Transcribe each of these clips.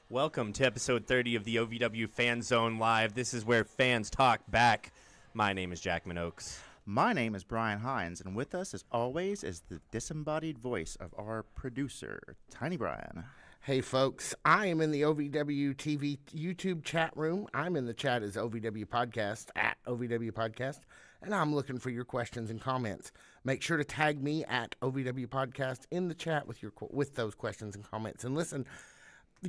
Welcome to episode 30 of the OVW Fan Zone Live. This is where fans talk back. My name is Jackman Oaks. My name is Brian Hines, and with us, as always, is the disembodied voice of our producer, Tiny Brian. Hey, folks, I am in the OVW TV YouTube chat room. I'm in the chat as OVW Podcast, at OVW Podcast, and I'm looking for your questions and comments. Make sure to tag me at OVW Podcast in the chat with those questions and comments. And listen,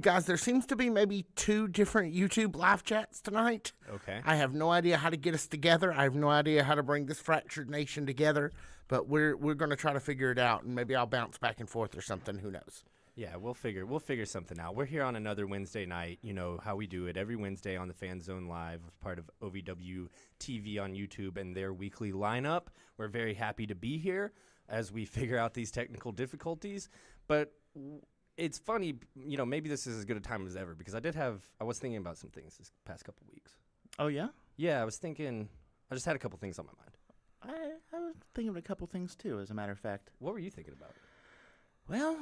guys, there seems to be maybe 2 different YouTube live chats tonight. Okay. I have no idea how to get us together. I have no idea how to bring this fractured nation together, but we're going to try to figure it out, and maybe I'll bounce back and forth or something. Who knows? Yeah, we'll figure something out. We're here on another Wednesday night. You know how we do it every Wednesday on the Fan Zone Live, part of OVW TV on YouTube and their weekly lineup. We're very happy to be here as we figure out these technical difficulties, but it's funny, you know, maybe this is as good a time as ever because I was thinking about some things this past couple weeks. Oh, yeah? Yeah, I just had a couple things on my mind. I was thinking of a couple things, too, as a matter of fact. What were you thinking about? Well,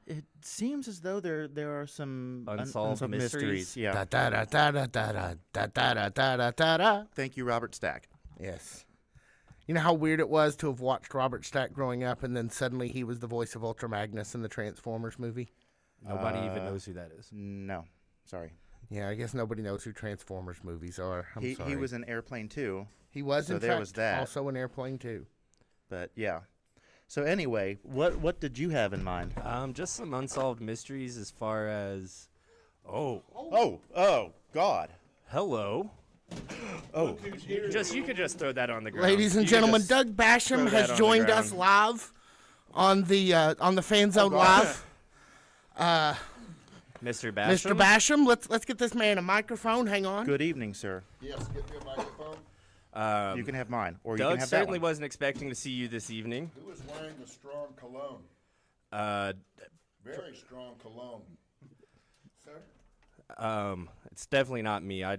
it seems as though there are some unsolved mysteries. Yeah. Da da da da da da da da da da da da. Thank you, Robert Stack. Yes. You know how weird it was to have watched Robert Stack growing up, and then suddenly he was the voice of Ultra Magnus in the Transformers movie? Nobody even knows who that is. No, sorry. Yeah, I guess nobody knows who Transformers movies are. I'm sorry. He was in Airplane 2. He was, so in there fact, was that. Also in Airplane 2. But, yeah. So, anyway, what did you have in mind? Just some unsolved mysteries as far as... Oh, God. hello. Oh. You could just throw that on the ground. Ladies and gentlemen, Doug Basham has joined us live on the Fan Zone Live. Mr. Basham. Mr. Basham, let's get this man a microphone. Hang on. Good evening, sir. Yes, get me a microphone. You can have mine, or you Doug can have certainly that one. wasn't expecting to see you this evening. Who is wearing the strong cologne? Very strong cologne. Sir? It's definitely not me. I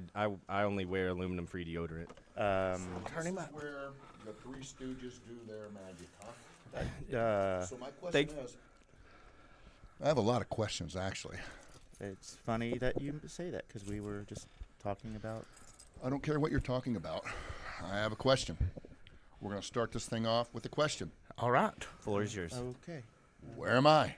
only wear aluminum-free deodorant. Turn him This up. is where the Three Stooges do their magic, huh? So my question is, I have a lot of questions, actually. It's funny that you say that, because we were just talking about... I don't care what you're talking about. I have a question. We're going to start this thing off with a question. All right. Floor is yours. Okay. Where am I?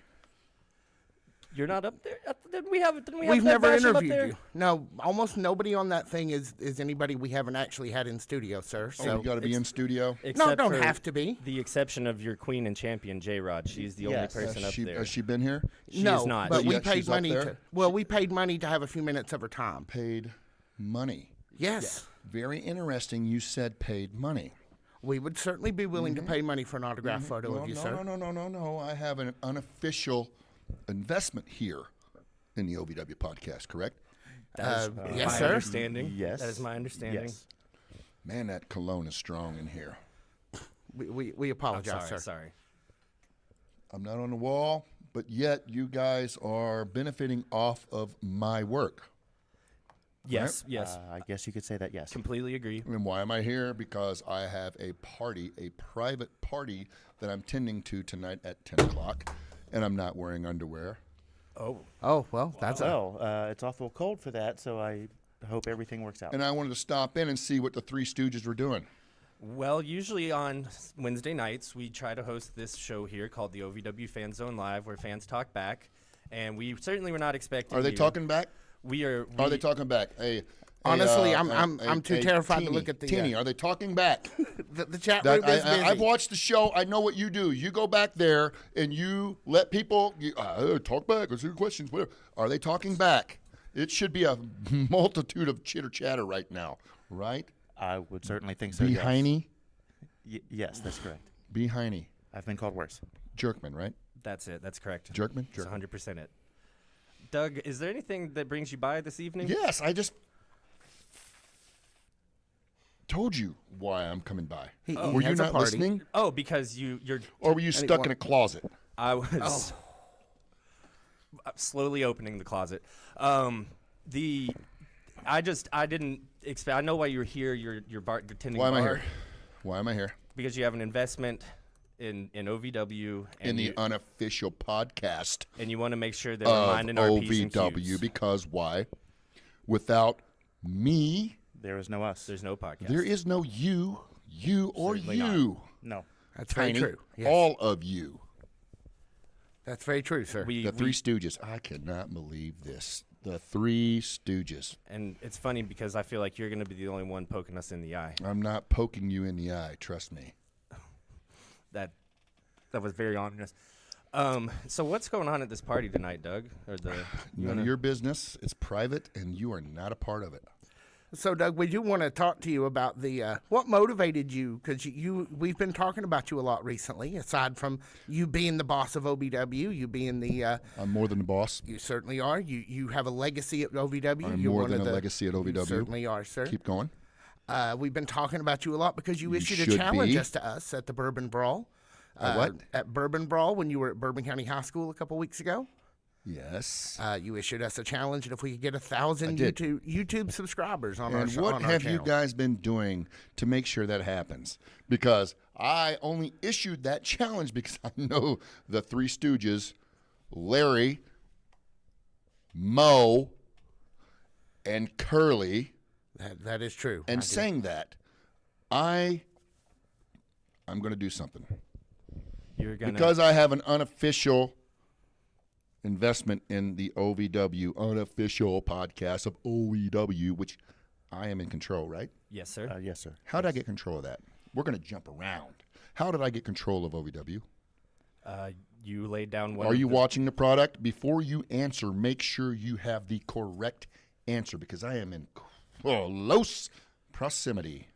You're not up there? Didn't we have We've Doug never Basham up interviewed there? you. No, almost nobody on that thing is anybody we haven't actually had in studio, sir. So So you got to be in studio? no, Except don't for have to be. the exception of your queen and champion, J-Rod. She's the only Yes. person up there. Has she been here? She no, is not. but we Yet paid she's up money there? to. Well, we paid money to have a few minutes of her time. Paid money. Yes, Very interesting. You said paid money. we would certainly be willing to pay money for an autograph photo Well, of you, no, sir. No. I have an unofficial investment here in the OVW podcast, correct? That is yes, my sir. understanding. Yes. That is my understanding. Yes. Man, that cologne is strong in here. We I'm apologize, sir. sorry. I'm not on the wall, but yet you guys are benefiting off of my work. Yes, yes. I guess you could say that, yes. Completely agree. And why am I here? Because I have a party, a private party that I'm tending to tonight at 10 o'clock, and I'm not wearing underwear. Oh. Oh well, that's Well, it's awful cold for that, so I hope everything works out. And I wanted to stop in and see what the Three Stooges were doing. Well, usually on Wednesday nights, we try to host this show here called the OVW Fan Zone Live, where fans talk back. And we certainly were not expecting Are they you. talking back? We are. Are they talking back? Hey, Honestly, I'm too terrified to look at the Teeny, are they talking back? the chat room is busy. I've watched the show. I know what you do. You go back there and you let people talk back. Let's do questions. Whatever. Are they talking back? It should be a multitude of chitter chatter right now, right? I would certainly think so. Behiney? Yes, that's correct. Behiney. I've been called worse. Jerkman, right? That's it. That's correct. Jerkman? That's 100% it. Doug, is there anything that brings you by this evening? Yes, I just told you why I'm coming by. Were you not listening? Oh, because you're. Or were you stuck in a closet? I was slowly opening the closet. I didn't expect. I know why you're here. You're tending Why am I bar here? Why am I here? because you have an investment in OVW and In the unofficial podcast and you want to make sure they're of reminding our P's and OVW, Q's. because why? Without me, There is no us. There's no podcast. there is no you or Certainly you. No. That's very Tiny, true. Yes. all of you. That's very true, sir. The Three Stooges. I cannot believe this. The Three Stooges. and it's funny because I feel like you're going to be the only one poking us in the eye. I'm not poking you in the eye. Trust me. That was very honest. So what's going on at this party tonight, Doug? Or None of your business. It's private, and you are not a part of it. So, Doug, we do want to talk to you about what motivated you, because we've been talking about you a lot recently. Aside from you being the boss of OVW, you being I'm more than the boss. you certainly are. You have a legacy at OVW. I'm You're more one than of a legacy at OVW. You certainly are, sir. Keep going. We've been talking about you a lot because you issued a should challenge be. us to us at the Bourbon Brawl. What? At Bourbon Brawl when you were at Bourbon County High School a couple weeks ago. Yes. You issued us a challenge, and if we could get 1,000 did. YouTube subscribers on our And show. what on our have you channel. guys been doing to make sure that happens? Because I only issued that challenge because I know the Three Stooges, Larry, Mo, and Curly. That is true. And I do. saying that, I'm going to do something. You're gonna Because I have an unofficial investment in the OVW, unofficial podcast of OVW, which I am in control, right? Yes, sir. Yes, sir. How did I get control of that? We're going to jump around. How did I get control of OVW? You laid down one. Are of you the- watching the product? Before you answer, make sure you have the correct answer because I am in close proximity.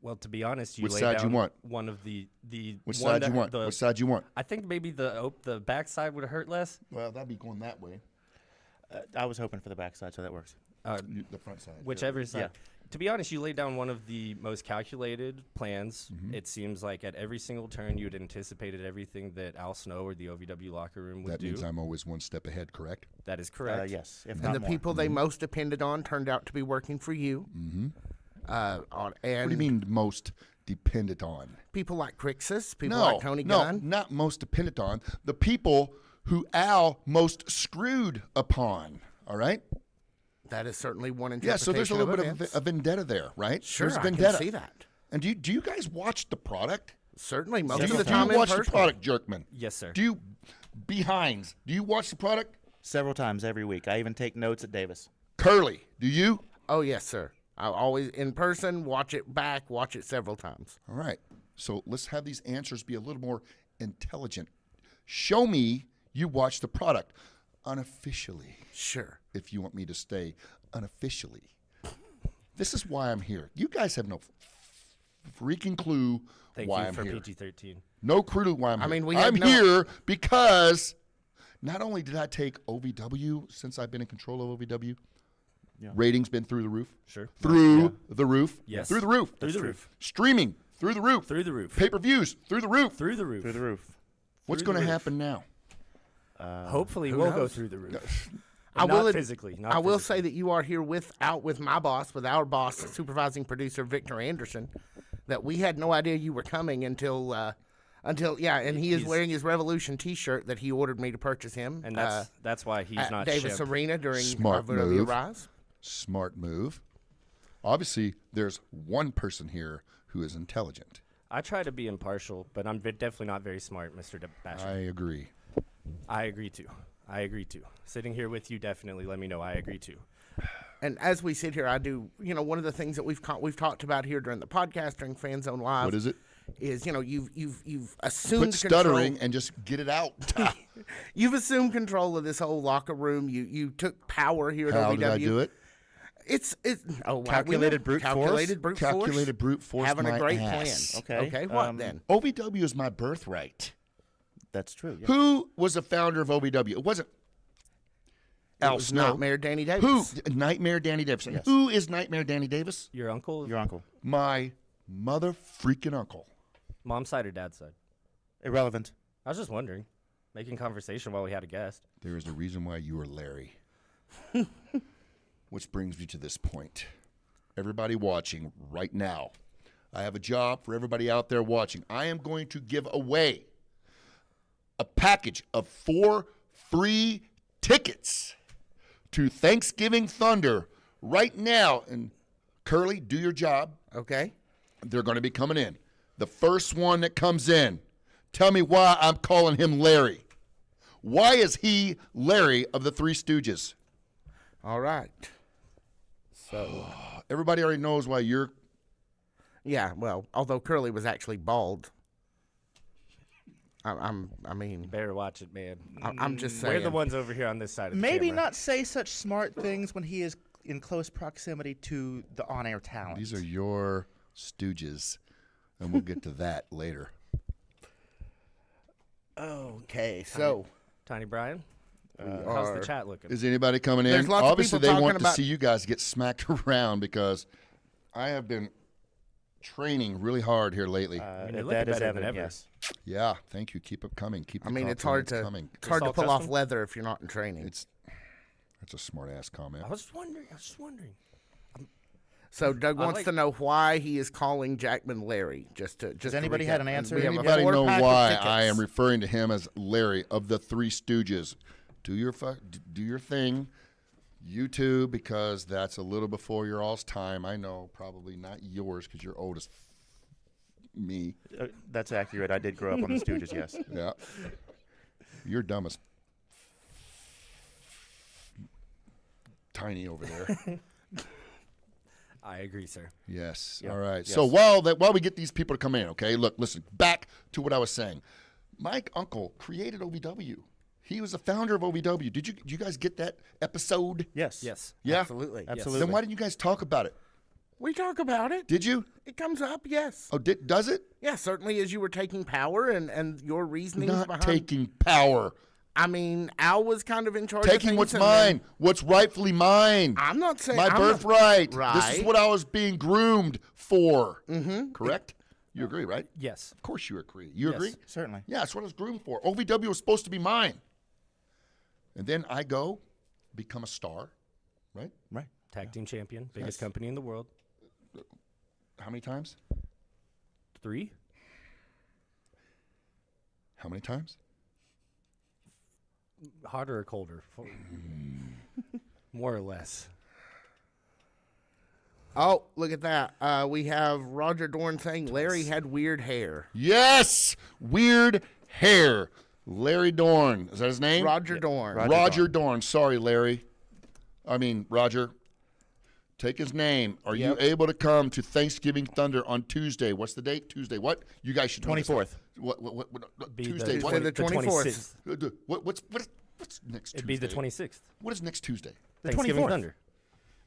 Well, to be honest, you Which laid side down you want? one of the Which one side you that- want? the- Which side you want? I think maybe the backside would have hurt less. Well, that'd be going that way. I was hoping for the backside, so that works. The front side. Whichever side. Yeah. To be honest, you laid down one of the most calculated plans. Mm-hmm. It seems like at every single turn you'd anticipated everything that Al Snow or the OVW locker room would That do. means I'm always one step ahead, correct? That is correct. Yes, if And not the more. people they most depended on turned out to be working for you. Mm-hmm. And What do you mean most dependent on? people like Crixus, people No, like Tony Gunn. not most dependent on. The people who Al most screwed upon, all right? That is certainly one Yeah, interpretation so there's a little bit events. of a vendetta there, right? Sure, there's I vendetta. can see that. And do you guys watch the product? Certainly, most Do of you, the do time you in watch the person. product, Jerkman? Yes, sir. Do you, Behinds, do you watch the product? Several times every week. I even take notes at Davis. Curly, do you? Oh, yes, sir. I always, in person, watch it back, watch it several times. All right. So let's have these answers be a little more intelligent. Show me you watch the product unofficially, Sure. if you want me to stay unofficially. This is why I'm here. You guys have no freaking clue Thank why you I'm for here. PG-13. No clue why I'm here. mean, we have I'm no- here because not only did I take OVW since I've been in control of OVW, ratings been through the roof. Sure. Through the roof. Yes. Through the roof. Through the roof. Streaming through the roof. Through the roof. Pay-per-views through the roof. Through the roof. Through the roof. What's through the going to roof. happen now? Hopefully Who we'll go knows? through the roof. I Not will physically. Not I will physically. say that you are here with my boss, with our boss, supervising producer Victor Anderson. That we had no idea you were coming until and he is He's- wearing his Revolution T-shirt that he ordered me to purchase him. And that's why he's at not Davis shipped. Arena during Smart OVW move. Rise. Smart move. Obviously, there's one person here who is intelligent. I try to be impartial, but I'm definitely not very smart, Mr. Basham. I agree. I agree too. Sitting here with you, definitely let me know I agree too. And as we sit here, I do, one of the things that we've talked about here during the podcast, during Fan Zone Live. What is it? Is, you've assumed Quit stuttering control. and just get it out. You've assumed control of this whole locker room. You took power here at OVW. How did I do it? It's Calculated brute force? Calculated brute force. Calculated brute force. Having my a great ass. plan. Okay, what then? OVW is my birthright. That's true. Yeah. Who was the founder of OVW? It wasn't It Al was Snow. Nightmare Danny Davis. Who? Nightmare Danny Davis. Yes. Who is Nightmare Danny Davis? Your uncle? Your uncle. My mother freaking uncle. Mom's side or dad's side? Irrelevant. I was just wondering. Making conversation while we had a guest. There is a reason why you are Larry. Which brings me to this point. Everybody watching right now, I have a job for everybody out there watching. I am going to give away a package of 4 free tickets to Thanksgiving Thunder right now. And Curly, do your job. Okay. They're going to be coming in. The first one that comes in, tell me why I'm calling him Larry. Why is he Larry of the Three Stooges? All right. So, Everybody already knows why you're. yeah, well, although Curly was actually bald. I mean, Better watch it, man. I'm just saying. We're the ones over here on this side of the Maybe camera. not say such smart things when he is in close proximity to the on-air talent. These are your stooges, and we'll get to that later. Okay, so Tiny Brian? How's are- the chat looking? Is anybody coming in? There's lots of Obviously, people they want talking to about- see you guys get smacked around because I have been training really hard here lately. you're looking that is better than evident, ever. yes. Yeah, thank you. Keep it coming. Keep. I the mean, it's hard compliments to coming. it's hard to all pull off custom? leather if you're not in training. That's a smart ass comment. I was just wondering. So Doug wants like- to know why he is calling Jackman Larry. Just to anybody recap. had an And answer? we have a Anybody 4 know pack of why tickets. I am referring to him as Larry of the Three Stooges? Do your thing, YouTube, because that's a little before your all's time. I know, probably not yours because you're old as me. That's accurate. I did grow up on the Stooges, yes. Yeah, you're dumb as tiny over there. I agree, sir. Yes. Yeah. All right. Yes. So while we get these people to come in, okay, look, listen, back to what I was saying. My uncle created OVW. He was the founder of OVW. Did you guys get that episode? Yes. Yes. Yeah. Absolutely. Absolutely. Then why didn't you guys talk about it? We talk about it. Did you? It comes up, yes. Oh, does it? Yeah, certainly as you were taking power and your reasonings Not behind. taking power. I mean, Al was kind of in charge of Taking things, what's and then- mine. What's rightfully mine. I'm not saying My I'm not- birthright. This Right. is what I was being groomed for. Mm-hmm. Correct? You agree, right? Yes. Of course you agree. You Yes. agree? Certainly. Yeah, that's what I was groomed for. OVW was supposed to be mine. And then I go, become a star, right? Right. Tag team champion, biggest Yes. company in the world. How many times? 3? How many times? Harder or colder? More or less. Oh, look at that. We have Roger Dorn saying Larry had weird hair. Yes! Weird hair. Larry Dorn. Is that his name? Roger Dorn. Roger Dorn. Sorry, Larry. I mean, Roger. Take his name. Are you able to come to Thanksgiving Thunder on Tuesday? What's the date? Tuesday. What? You guys should know this. 24th. What Be Tuesday. the, What? Tuesday the 24th. 26th. What's next Tuesday? It'd be the 26th. What is next Tuesday? The Thanksgiving 24th. Thunder.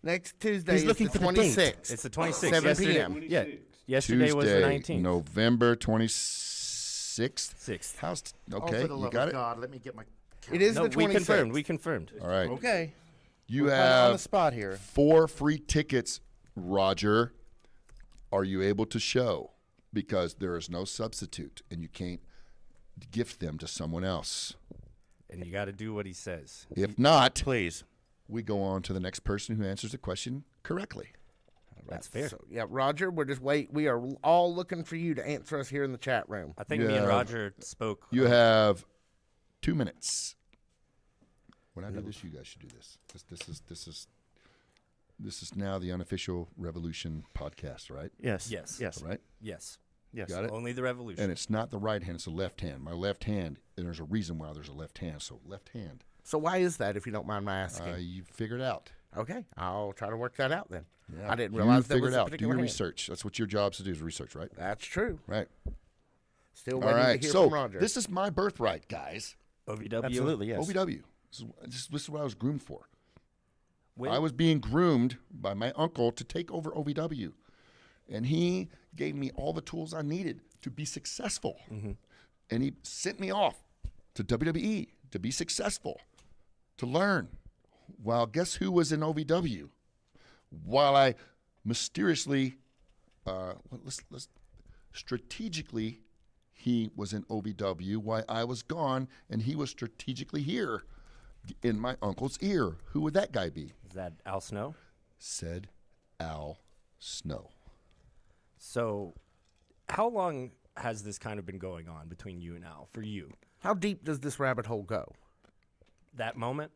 Next Tuesday He's is looking the for the date. 26th. It's the 26th. 7 Yesterday- p.m. Yeah. Yesterday was the Tuesday, 19th. November 26th. 6th. How's Oh, okay? for the You love got of it. God, let me get my. It is No, the we 26th. confirmed. We confirmed. All right. Okay. You We're kinda on the have spot here. 4 free tickets, Roger. Are you able to show? Because there is no substitute, and you can't gift them to someone else. And you got to do what he says. If not, Please. we go on to the next person who answers the question correctly. That's fair. So, yeah, Roger, we're just wait. We are all looking for you to answer us here in the chat room. I think me and Yeah. Roger spoke. You have 2 minutes. When I do this, you guys should do this. This is now the unofficial Revolution podcast, right? Yes. Yes. Yes. All right. Yes. Yes. Got it? Only the revolution. And it's not the right hand; it's the left hand. My left hand, and there's a reason why there's a left hand. So left hand. So why is that, if you don't mind my asking? You figure it out. Okay, I'll try to work that out then. Yeah. I didn't realize you that figure was it a out. Do particular your hand. research. That's what your job's to do is research, right? That's true. Right. Still All waiting right. to hear So from Roger. this is my birthright, guys. OVW. Absolutely, yes. OVW. This is what I was groomed for. When- I was being groomed by my uncle to take over OVW. And he gave me all the tools I needed to be successful. And he sent me off to WWE to be successful, to learn. Well, guess who was in OVW? While I mysteriously, strategically, he was in OVW while I was gone, and he was strategically here in my uncle's ear. Who would that guy be? Is that Al Snow? Said Al Snow. So, how long has this kind of been going on between you and Al? For you, How deep does this rabbit hole go? that moment.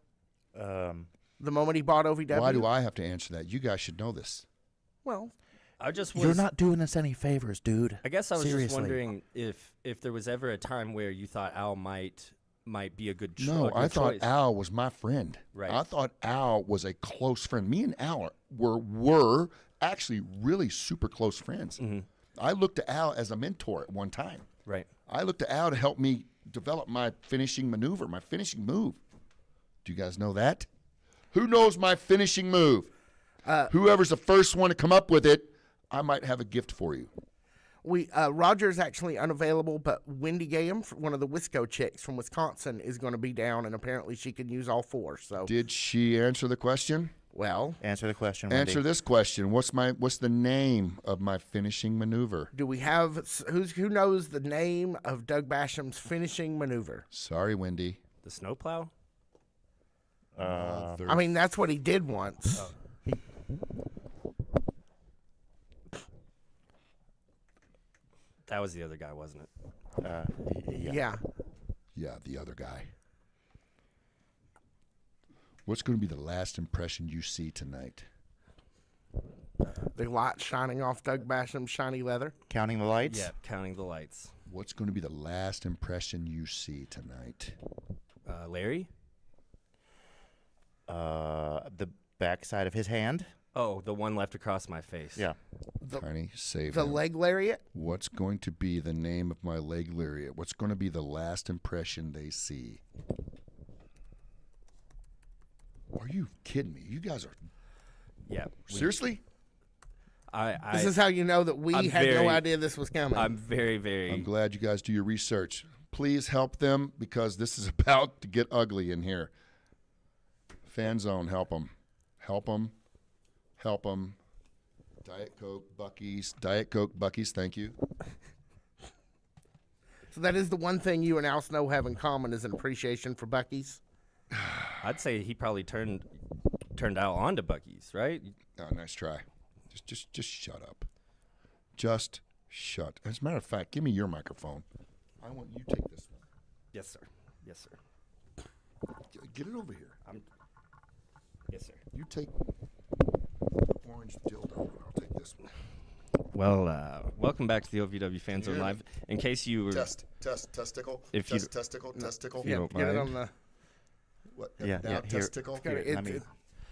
The moment he bought OVW? Why do I have to answer that? You guys should know this. Well, I just was. You're not doing us any favors, dude. I guess I was Seriously. just wondering if there was ever a time where you thought Al might be a good No, I thought choice. Al was my friend. Right. I thought Al was a close friend. Me and Al were actually really super close friends. I looked to Al as a mentor at one time. Right. I looked to Al to help me develop my finishing maneuver, my finishing move. Do you guys know that? Who knows my finishing move? Whoever's the first one to come up with it, I might have a gift for you. Roger's actually unavailable, but Wendy Gayham, one of the Wisco chicks from Wisconsin, is going to be down, and apparently she can use all four. So, Did she answer the question? well, Answer the question, Wendy. Answer this question. What's the name of my finishing maneuver? do we have who knows the name of Doug Basham's finishing maneuver? Sorry, Wendy. The snowplow. I mean, that's what he did once. That was the other guy, wasn't it? Yeah. Yeah, the other guy. What's going to be the last impression you see tonight? The light shining off Doug Basham's shiny leather. Counting the lights? Yeah, counting the lights. What's going to be the last impression you see tonight? Larry. The backside of his hand? Oh, the one left across my face. Yeah. Tiny, save The him. leg lariat. What's going to be the name of my leg lariat? What's going to be the last impression they see? Are you kidding me? You guys are Yeah. seriously? This is how you know that we I'm had no very- idea this was coming. I'm very, very. I'm glad you guys do your research. Please help them because this is about to get ugly in here. Fan Zone, help them. Help them. Help them. Diet Coke, Buc-ee's. Diet Coke, Buc-ee's, thank you. So that is the one thing you and Al Snow have in common is an appreciation for Buc-ee's. I'd say he probably turned out onto Buc-ee's, right? Oh, nice try. Just shut up. Just shut. As a matter of fact, give me your microphone. I want you to take this one. Yes, sir. Yes, sir. Get it over here. Yes, sir. You take the orange dildo, and I'll take this one. Well, welcome back to the OVW Fan Zone hear me? Live. In case you were, Testicle. If you- Testicle. if you don't Get it mind. on the. What? Yeah, now yeah, here. testicle. Got it, Here, let me-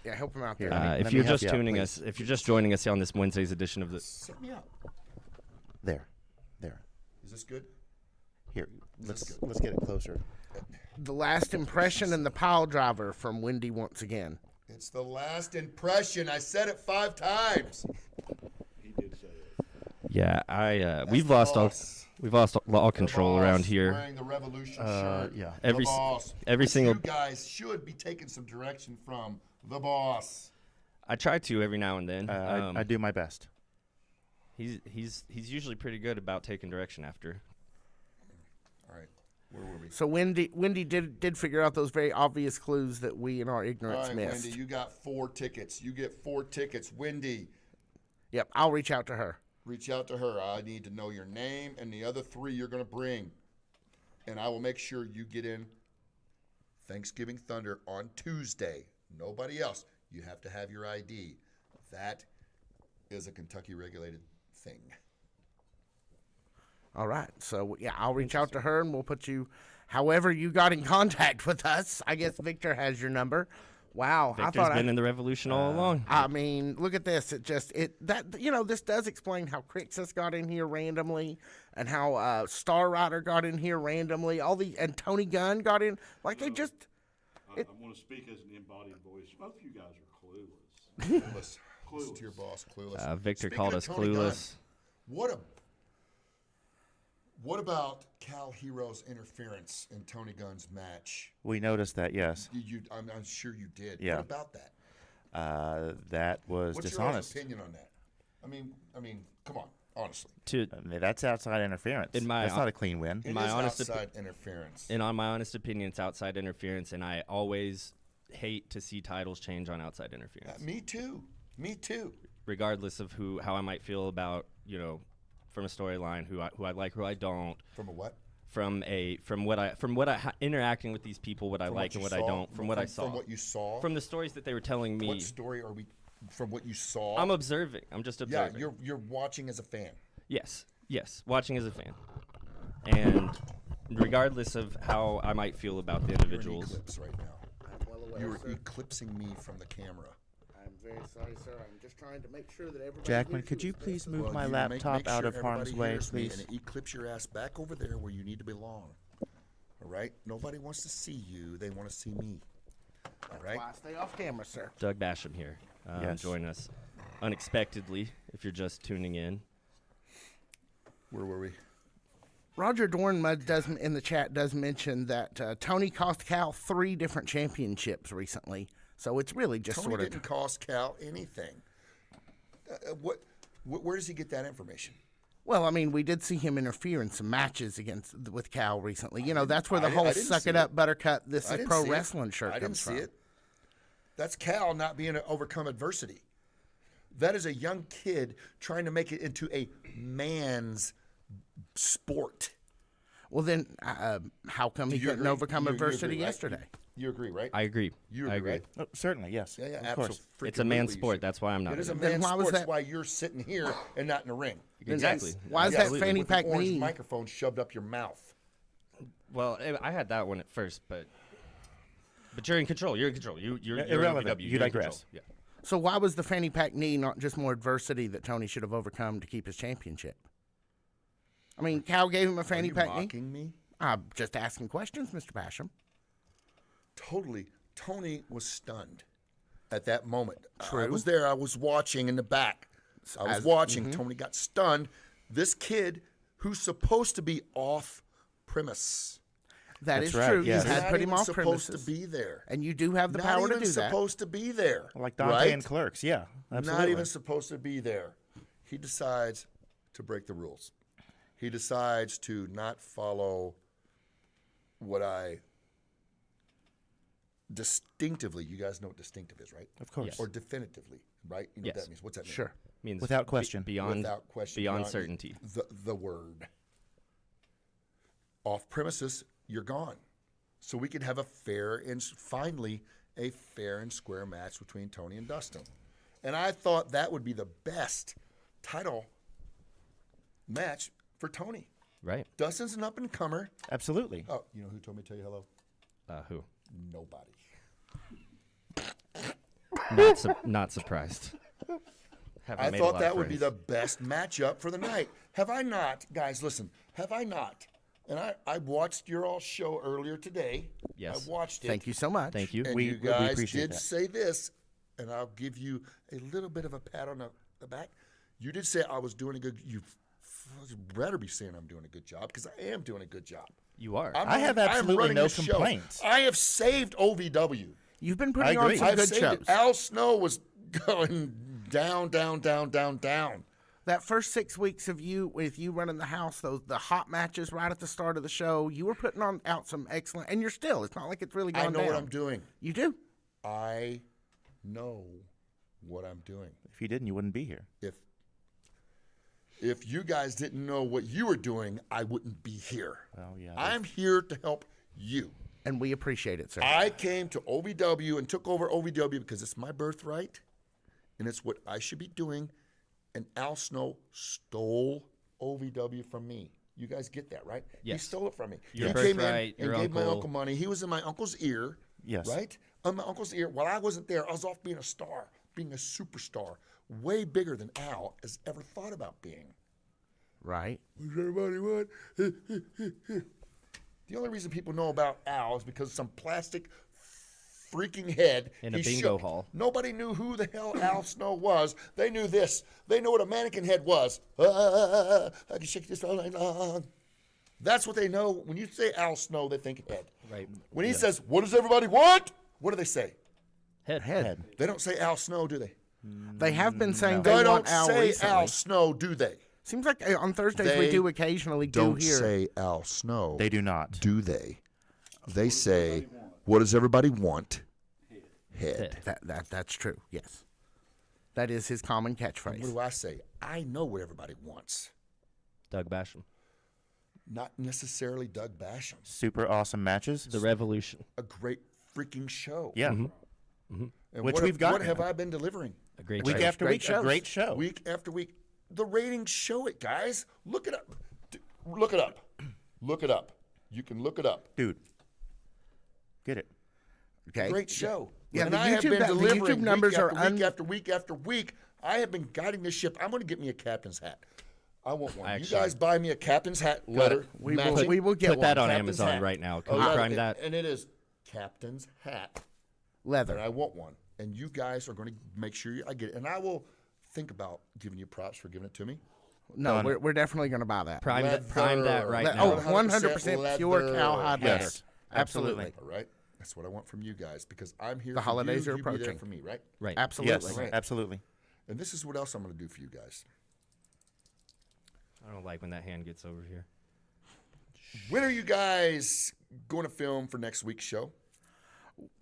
yeah, help him out Here, there. let me- if let you're help just you out, tuning please. us, if you're just joining us on this Wednesday's edition of the, Set me up. There. Is this good? Here, let's good? get it closer. The last impression and the pile driver from Wendy once again. It's the last impression. I said it 5 times. yeah, we've lost all control around here. Wearing the Revolution shirt. yeah. Every the s- boss. every Which single- You guys should be taking some direction from the boss. I try to every now and then. I do my best. He's usually pretty good about taking direction after. All right. Where were we? So Wendy did figure out those very obvious clues that we in our All ignorance right, missed. Wendy, you got 4 tickets. You get 4 tickets. Wendy, Yep, I'll reach out to her. reach out to her. I need to know your name and the other 3 you're going to bring. And I will make sure you get in Thanksgiving Thunder on Tuesday. Nobody else. You have to have your ID. That is a Kentucky regulated thing. All right. So yeah, I'll reach out to her and we'll put you. However, you got in contact with us. I guess Victor has your number. Wow, Victor's been in the revolution all along. I mean, look at this. This does explain how Crixus got in here randomly, and how Star Rider got in here randomly. And Tony Gunn got in. Like they just. I want to speak as an embodied voice. Both of you guys are clueless. Clueless. Listen to your boss, clueless. Victor Speaking called of us Tony clueless. Gunn, what about Cal Hero's interference in Tony Gunn's match? We noticed that, yes. I'm sure you did. Yeah. What about that? That was What's dishonest. your opinion on that? I mean, come on, honestly. I mean, that's outside interference. That's not a clean win. It my is honest outside interference. And on my honest opinion, it's outside interference, and I always hate to see titles change on outside interference. Me too. Regardless of how I might feel about, from a storyline, who I like, who I don't. From a what? From interacting with these people, what I like and what I don't. From what I saw. From what you saw. From the stories that they were telling me. What story are we? From what you saw. I'm observing. I'm just observing. Yeah, you're watching as a fan. Yes, watching as a fan, and regardless of how I might feel about the individuals. You're in eclipse right now. I'm well aware, You're sir. eclipsing me from the camera. I'm very sorry, sir. I'm just trying to make sure that everybody. Jackman, hears could you as best please as move well. my You laptop make out sure of harm's everybody way, hears me please? And eclipse your ass back over there where you need to belong. All right? Nobody wants to see you. They want to see me. All right? Why stay off camera, sir? Doug Basham here, Yes. join us unexpectedly if you're just tuning in. Where were we? Roger Dornmud in the chat does mention that Tony cost Cal 3 different championships recently. So it's really just Tony sort of. didn't cost Cal anything. Where does he get that information? Well, I mean, we did see him interfere in some matches with Cal recently. That's where the whole I didn't "suck see it up, it. Buttercup, this I is didn't pro see it. wrestling" shirt I didn't comes see from. it. That's Cal not being able to overcome adversity. That is a young kid trying to make it into a man's sport. Well, then, how come he you couldn't agree? overcome You adversity agree, right? yesterday? You agree, right? I agree. You I agree, agree. right? Oh, certainly, yes. Yeah, of course. It's a man's absolutely. sport. That's why I'm not. It is a in it. Then man's why was sport. That's that- why you're sitting here and not in the ring. Exactly. Why is Yes, that fanny with pack an orange knee? microphone shoved up your mouth? Well, I had that one at first, but you're in control. You're in control. You're Irrelevant. OVW. You You're in digress. control. Yeah. So why was the fanny pack knee not just more adversity that Tony should have overcome to keep his championship? I mean, Cal gave him a Are fanny you pack knee. mocking me? I'm just asking questions, Mr. Basham. Totally. Tony was stunned at that moment. True. I was there. I was watching in the back. I was watching. Tony got stunned. This kid who's supposed to be off premise. That That's is right, true. yes. You He's had not put him even off supposed premises, to be there. and you do have the Not power to even do that. supposed to be there. Like Dante right? and Clerks, yeah, absolutely. Not even supposed to be there. He decides to break the rules. He decides to not follow what I distinctively, you guys know what distinctive is, right? Of course. Yes. Or definitively, right? You know Yes. what that means. What's that mean? Sure. Means Without question. beyond Without question. beyond certainty. The word. Off premises, you're gone. So we could have finally a fair and square match between Tony and Dustin. And I thought that would be the best title match for Tony. Right. Dustin's an up-and-comer. Absolutely. Oh, you know who told me to tell you hello? Who? Nobody. Not surprised. I thought that would be the best matchup for the night. Have I not, guys, listen, have I not? And I watched your all show earlier today. Yes. I watched it. Thank you so much. Thank you. And We you guys appreciate did that. say this, and I'll give you a little bit of a pat on the back. You did say I was doing a good. You better be saying I'm doing a good job because I am doing a good job. You are. I have I'm absolutely running no the show. complaints. I have saved OVW. You've been putting I on agree. some I've good saved shows. it. Al Snow was going down. That first 6 weeks of you running the house, the hot matches right at the start of the show, you were putting out some excellent, and you're still. It's not like it's really gone I know down. what I'm doing. You do. I know what I'm doing. If you didn't, you wouldn't be here. If you guys didn't know what you were doing, I wouldn't be here. Well, yeah. I'm here to help you. And we appreciate it, sir. I came to OVW and took over OVW because it's my birthright, and it's what I should be doing. And Al Snow stole OVW from me. You guys get that, right? Yes. He stole it from me. Your He came in birthright, and your gave my uncle. uncle money. He was in my uncle's ear Yes. Right? On my uncle's ear, while I wasn't there, I was off being a star, being a superstar, way bigger than Al has ever thought about being. Right. What does everybody want? The only reason people know about Al is because some plastic freaking head In a he bingo shook. hall. Nobody knew who the hell Al Snow was. They knew this. They know what a mannequin head was. I can shake this all night long. That's what they know. When you say Al Snow, they think head. Right. When he says, "What does everybody want?" What do they say? Head. They don't say Al Snow, do they? They have been saying They they don't want Al say recently. Al Snow, do they? Seems like on Thursdays we They do occasionally Don't hear. say Al Snow. They do not. Do they? They say, "What does everybody want?" Head. That's true. Yes, that is his common What catchphrase. do I say? I know what everybody wants. Doug Basham. Not necessarily Doug Basham. Super awesome matches. The Revolution. A great freaking show. Yeah. And Which what we've got What have I been delivering? A great Week show. after Great week, a shows. great show. Week after week. The ratings show it, guys. Look it up. Look it up. Look it up. You can look it up. Dude, get it. Okay. Great show. Yeah, and the I have YouTube been the delivering YouTube numbers week are after week after week after week. I have been guiding this ship. I'm going to get me a captain's hat. I want one. Actually- You guys buy me a captain's hat letter. We matching. will get Put one. that on Captain's Amazon hat. right now. Can Oh, we yeah, prime and- that? And it is captain's hat. Leather. And I want one. And you guys are going to make sure I get it. And I will think about giving you props for giving it to me. No, we're definitely going to buy that. Prime that right Le- now. oh, 100% pure leather. cowhide leather. Yes, Absolutely. absolutely. All right? That's what I want from you guys because I'm here The for holidays you. are You be there approaching. for me, right? Right. Absolutely. Yes, absolutely. And this is what else I'm going to do for you guys. I don't like when that hand gets over here. When are you guys going to film for next week's show?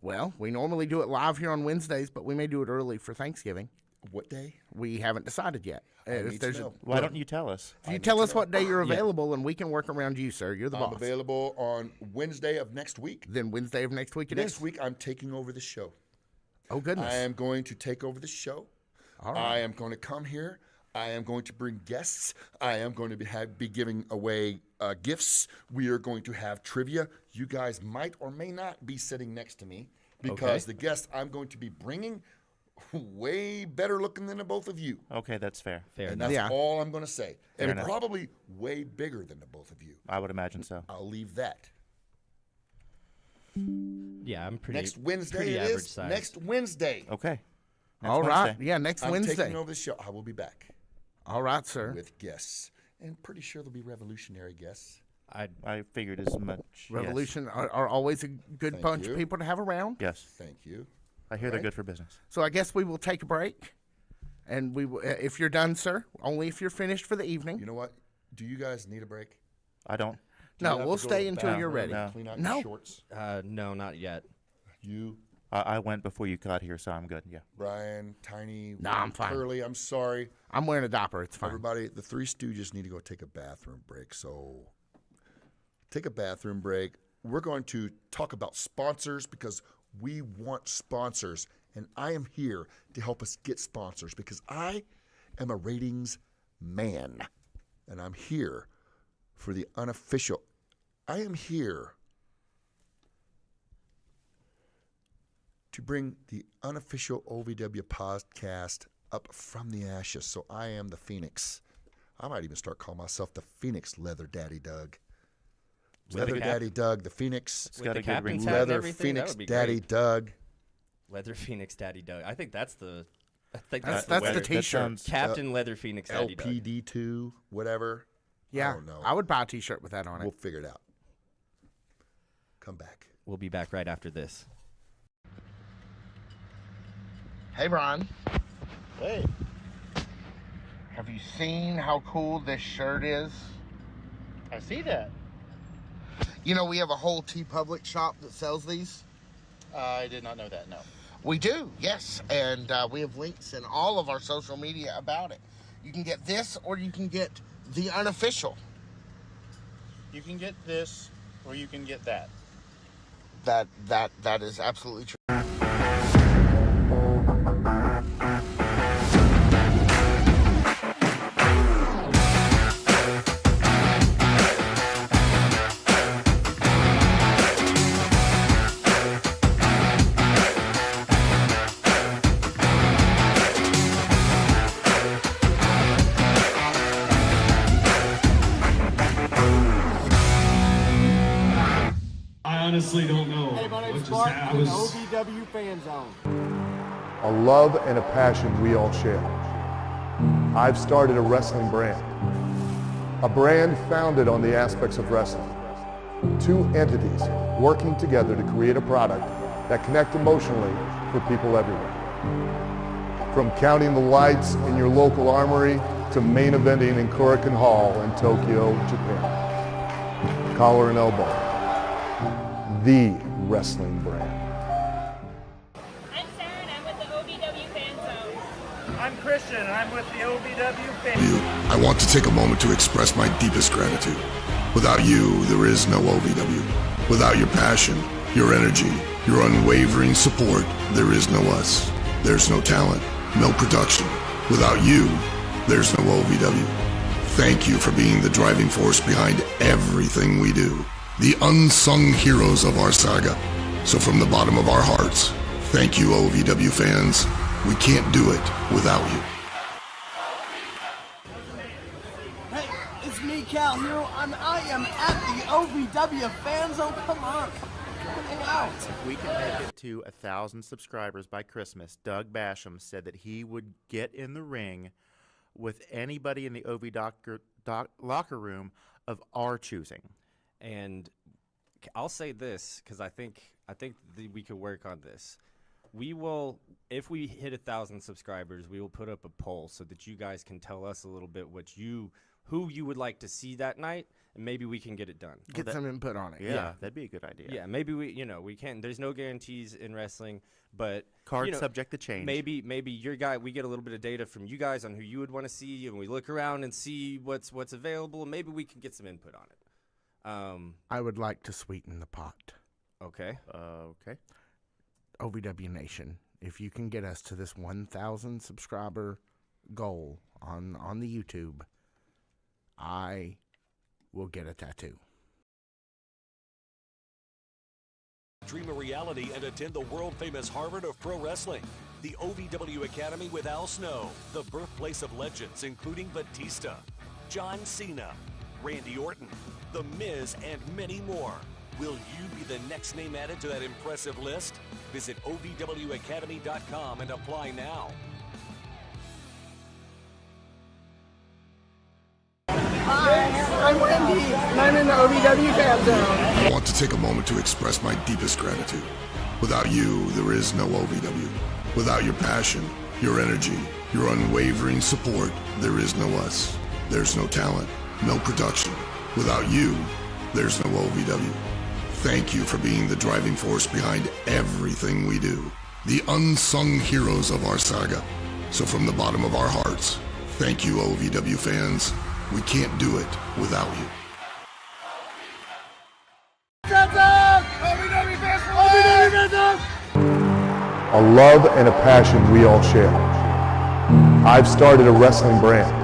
Well, we normally do it live here on Wednesdays, but we may do it early for Thanksgiving. What day? We haven't decided yet. need to know. Why don't you tell us? If you tell us what day you're available, and we can work around you, sir. You're the I'm boss. available on Wednesday of next week. Then Wednesday of next week it Next is. week, I'm taking over the show. Oh, goodness. I am going to take over the show. All right. I am going to come here. I am going to bring guests. I am going to be giving away gifts. We are going to have trivia. You guys might or may not be sitting next to me because the guests I'm going to be bringing way better looking than the both of you. Okay, that's fair. Fair And enough. that's Yeah. all I'm going to say. And enough. probably way bigger than the both of you. I would imagine so. I'll leave that. Yeah, I'm pretty. Next Wednesday pretty it average is. size. Next Wednesday. Okay. Next All right. Wednesday. Yeah, next I'm Wednesday. taking over the show. I will be back All right, sir. with guests. And pretty sure there'll be revolutionary guests. I figured as much. yes. Revolution are always a good Thank bunch you. of people to have around. Yes. Thank you. I hear they're Right. good for business. So I guess we will take a break. And we will, if you're done, sir, only if you're finished for the evening. You know what? Do you guys need a break? I don't. Do you No, have we'll to go to stay the until you're bathroom ready. and No. Clean out No. your shorts. No, not yet. You, I went before you got here, so I'm good. Yeah. Brian, Tiny, No, I'm fine. Curly. I'm sorry. I'm wearing a diaper. It's fine. Everybody, the Three Stooges need to go take a bathroom break. So take a bathroom break. We're going to talk about sponsors because we want sponsors. And I am here to help us get sponsors because I am a ratings man. And I'm here for the unofficial. I am here to bring the unofficial OVW podcast up from the ashes. So I am the Phoenix. I might even start calling myself the Phoenix Leather Daddy Doug. With Leather the cap- Daddy Doug, the Phoenix. It's With got the a good ring. captain's hat and Leather everything, that Phoenix would be Daddy great. Doug. Leather Phoenix Daddy Doug. I think that's the. I think That's that's, the the T-shirt. sounds- Captain Leather Phoenix Daddy Doug. LPD2, whatever. Yeah, I don't know. I would buy a T-shirt with that on it. We'll figure it out. Come back. We'll be back right after this. Hey, Brian. Hey, Have you seen how cool this shirt is? I see that. You know, we have a whole TeePublic shop that sells these. I did not know that, no. We do, yes. And we have links in all of our social media about it. You can get this or you can get the unofficial. You can get this or you can get that. That is absolutely true. I honestly don't know. Hey, my name's what just Mark happened. from the OVW Fan Zone. A love and a passion we all share. I've started a wrestling brand. A brand founded on the aspects of wrestling. Two entities working together to create a product that connect emotionally for people everywhere. From counting the lights in your local armory to main eventing in Korakuen Hall in Tokyo, Japan. Collar and elbow. The wrestling brand. I'm Sarah and I'm with the OVW Fan Zone. I'm Christian and I'm with the OVW Fan. I want to take a moment to express my deepest gratitude. Without you, there is no OVW. Without your passion, your energy, your unwavering support, there is no us. There's no talent, no production. Without you, there's no OVW. Thank you for being the driving force behind everything we do. The unsung heroes of our saga. So from the bottom of our hearts, thank you, OVW fans. We can't do it without you. Hey, it's me, Cal Hero, and I am at the OVW Fan Zone. Come on, come hang out. If we can make it to 1,000 subscribers by Christmas, Doug Basham said that he would get in the ring with anybody in the locker room of our choosing. And I'll say this because I think we could work on this. We will, if we hit 1,000 subscribers, we will put up a poll so that you guys can tell us a little bit who you would like to see that night, and maybe we can get it done. Get some input on it. Yeah, that'd be a good idea. Yeah, maybe we can. There's no guarantees in wrestling, but Card subject to change. Maybe your guy. We get a little bit of data from you guys on who you would want to see, and we look around and see what's available, and maybe we can get some input on it. I would like to sweeten the pot. Okay. Okay. OVW Nation, if you can get us to this 1,000 subscriber goal on the YouTube, I will get a tattoo. Dream a reality and attend the world-famous Harvard of Pro Wrestling. The OVW Academy with Al Snow, the birthplace of legends including Batista, John Cena, Randy Orton, The Miz, and many more. Will you be the next name added to that impressive list? Visit OVWacademy.com and apply now. Hi, I'm Wendy, and I'm in the OVW Fan Zone. I want to take a moment to express my deepest gratitude. Without you, there is no OVW. Without your passion, your energy, your unwavering support, there is no us. There's no talent, no production. Without you, there's no OVW. Thank you for being the driving force behind everything we do. The unsung heroes of our saga. So from the bottom of our hearts, thank you, OVW fans. We can't do it without you. A love and a passion we all share. I've started a wrestling brand.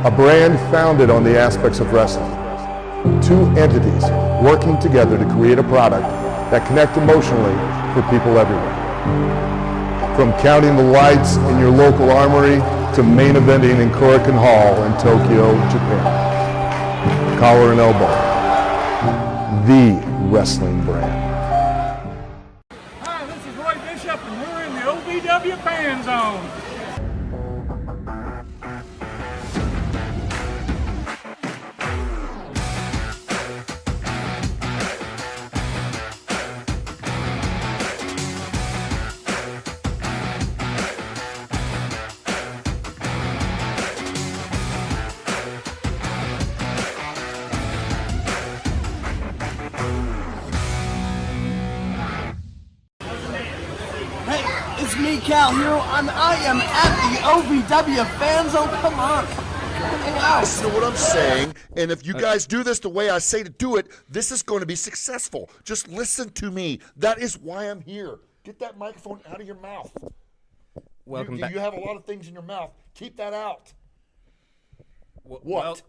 A brand founded on the aspects of wrestling. Two entities working together to create a product that connect emotionally for people everywhere. From counting the lights in your local armory to main eventing in Korakuen Hall in Tokyo, Japan. Collar and elbow. The wrestling brand. Hi, this is Roy Bishop and we're in the OVW Fan Zone. Hey, it's me, Cal Hero, and I am at the OVW Fan Zone. Come on, come hang out. Listen to what I'm saying, and if you guys do this the way I say to do it, this is going to be successful. Just listen to me. That is why I'm here. Get that microphone out of your mouth. Welcome back. You have a lot of things in your mouth. Keep that out. What?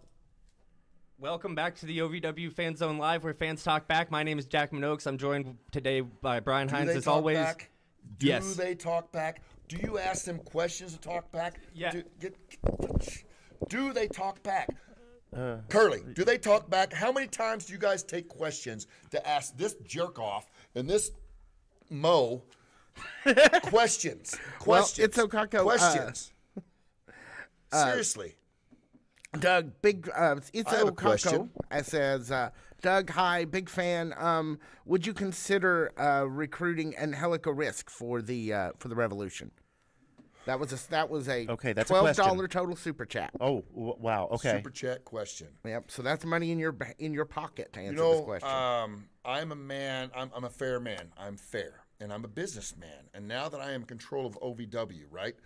Welcome back to the OVW Fan Zone Live, where fans talk back. My name is Jack Minogues. I'm joined today by Brian Hines, as always. Back? Do Yes. they talk back? Do you ask them questions to talk back? Yeah. Do they talk back? Curly, do they talk back? How many times do you guys take questions to ask this jerk off and this Mo questions? Well, it's Okako. Questions. Seriously. Doug, big. It's I have a Okako. question. It says, Doug, hi, big fan. Would you consider recruiting Angelica Risk for the Revolution? That was a Okay, that's a $12 question. total super chat. Oh, wow. Okay. Super chat question. Yep. So that's money in your pocket to answer You know, this question. I'm a man. I'm a fair man. I'm fair, and I'm a businessman. And now that I am in control of OVW, right?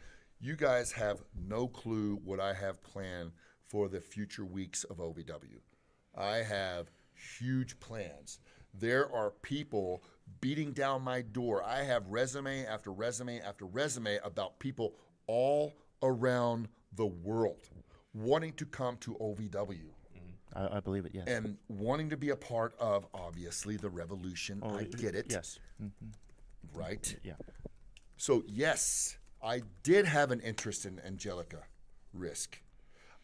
You guys have no clue what I have planned for the future weeks of OVW. I have huge plans. There are people beating down my door. I have resume after resume after resume about people all around the world wanting to come to OVW. I believe it, yes. And wanting to be a part of, obviously, the revolution. I get it. Yes. Right? Yeah. So, yes, I did have an interest in Angelica Risk.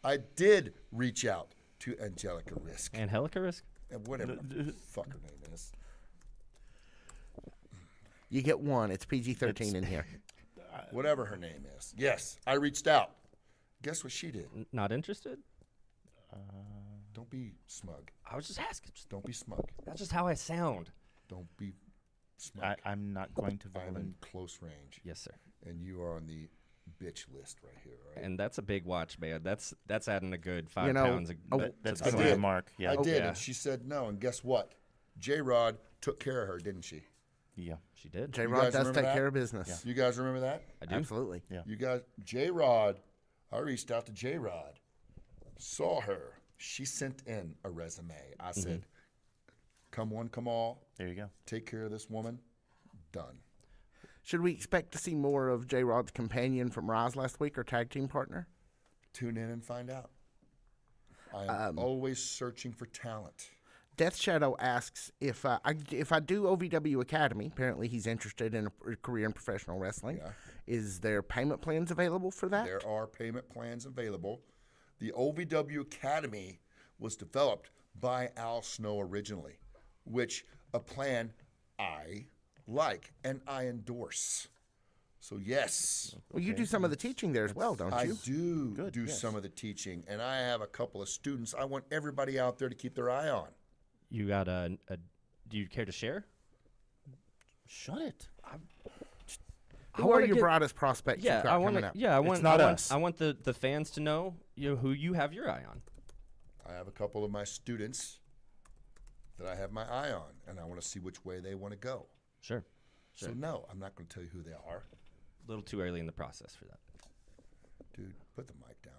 I did reach out to Angelica Risk. Angelica Risk? And whatever the fuck her name is. You get one. It's PG-13 in here. Whatever her name is. Yes, I reached out. Guess what she did? Not interested? Don't be smug. I was just asking. Don't be smug. That's just how I sound. Don't be smug. I'm not going to I'm in volunteer. close range. Yes, sir. And you are on the bitch list right here, right? And that's a big watch, man. That's adding a good 5 You know, pounds. That's I going did. to mark. Yeah. I did, yeah. and she said no. And guess what? J-Rod took care of her, didn't she? Yeah. She did. J-Rod guys does remember take that? care of business. You guys remember that? I do. Absolutely. Yeah. You guys, J-Rod, I reached out to J-Rod, saw her. She sent in a resume. I said, come one, come all. There you go. Take care of this woman. Done. Should we expect to see more of J-Rod's companion from Rise last week or tag team partner? Tune in and find out. I am always searching for talent. Death Shadow asks if I do OVW Academy. Apparently, he's interested in a career in professional wrestling. Yeah. Is there payment plans available for that? There are payment plans available. The OVW Academy was developed by Al Snow originally, which a plan I like and I endorse. So yes, Well, you do some of the teaching there as well, don't I you? do some of the teaching, and I have a couple of students I want everybody out there to keep their eye on. You got a do you care to share? Shut it. Who are your brightest prospects you've got coming up? Yeah, I want. not I want, us. I want the fans to know who you have your eye on. I have a couple of my students that I have my eye on, and I want to see which way they want to go. Sure. So no, I'm not going to tell you who they are. A little too early in the process for that. Dude, put the mic down.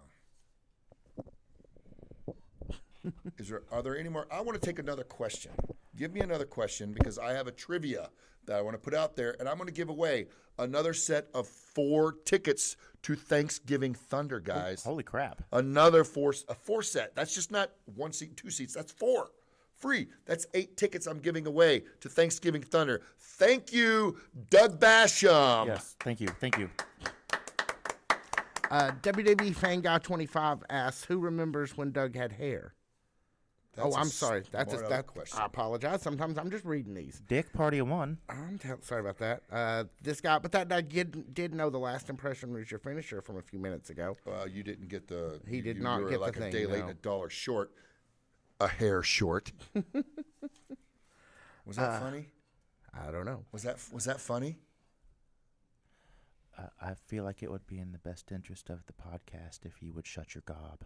Are there any more? I want to take another question. Give me another question because I have a trivia that I want to put out there, and I'm going to give away another set of 4 tickets to Thanksgiving Thunder, guys. Holy crap. Another 4 set. That's just not 1 seat, 2 seats. That's 4. Free. That's 8 tickets I'm giving away to Thanksgiving Thunder. Thank you, Doug Basham. Yes. Thank you. Thank you. WWE Fan Guy 25 asks, who remembers when Doug had hair? That's I'm sorry. That's smart question. I apologize. Sometimes I'm just reading these. Dick Party of 1. Sorry about that. This guy, but that guy did know the last impression was your finisher from a few minutes ago. You didn't get the. He did you not were get the like thing, a day late no. and $1 short. A hair short. Was that funny? I don't know. Was that funny? I feel like it would be in the best interest of the podcast if you would shut your gob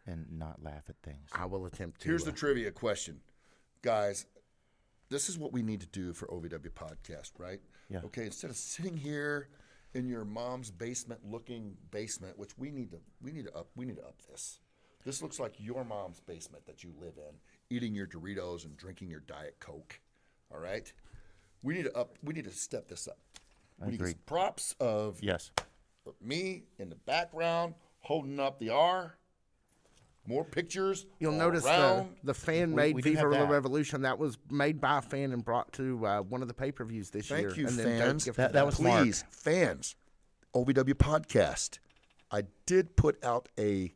and not laugh at things. I will attempt to. Here's the trivia question, guys. This is what we need to do for OVW podcast, right? Yeah. Okay. Instead of sitting here in your mom's basement-looking basement, which we need to up this. This looks like your mom's basement that you live in, eating your Doritos and drinking your Diet Coke. All right. We need to step this up. We need Agreed. props of Yes. me in the background holding up the R. More pictures. You'll all notice around. the fan-made we do Viva have La that. Revolution that was made by a fan and brought to one of the pay-per-views this year. Thank you, and then fans. Doug gifted That was smart. Please, fans, OVW podcast. I did put out a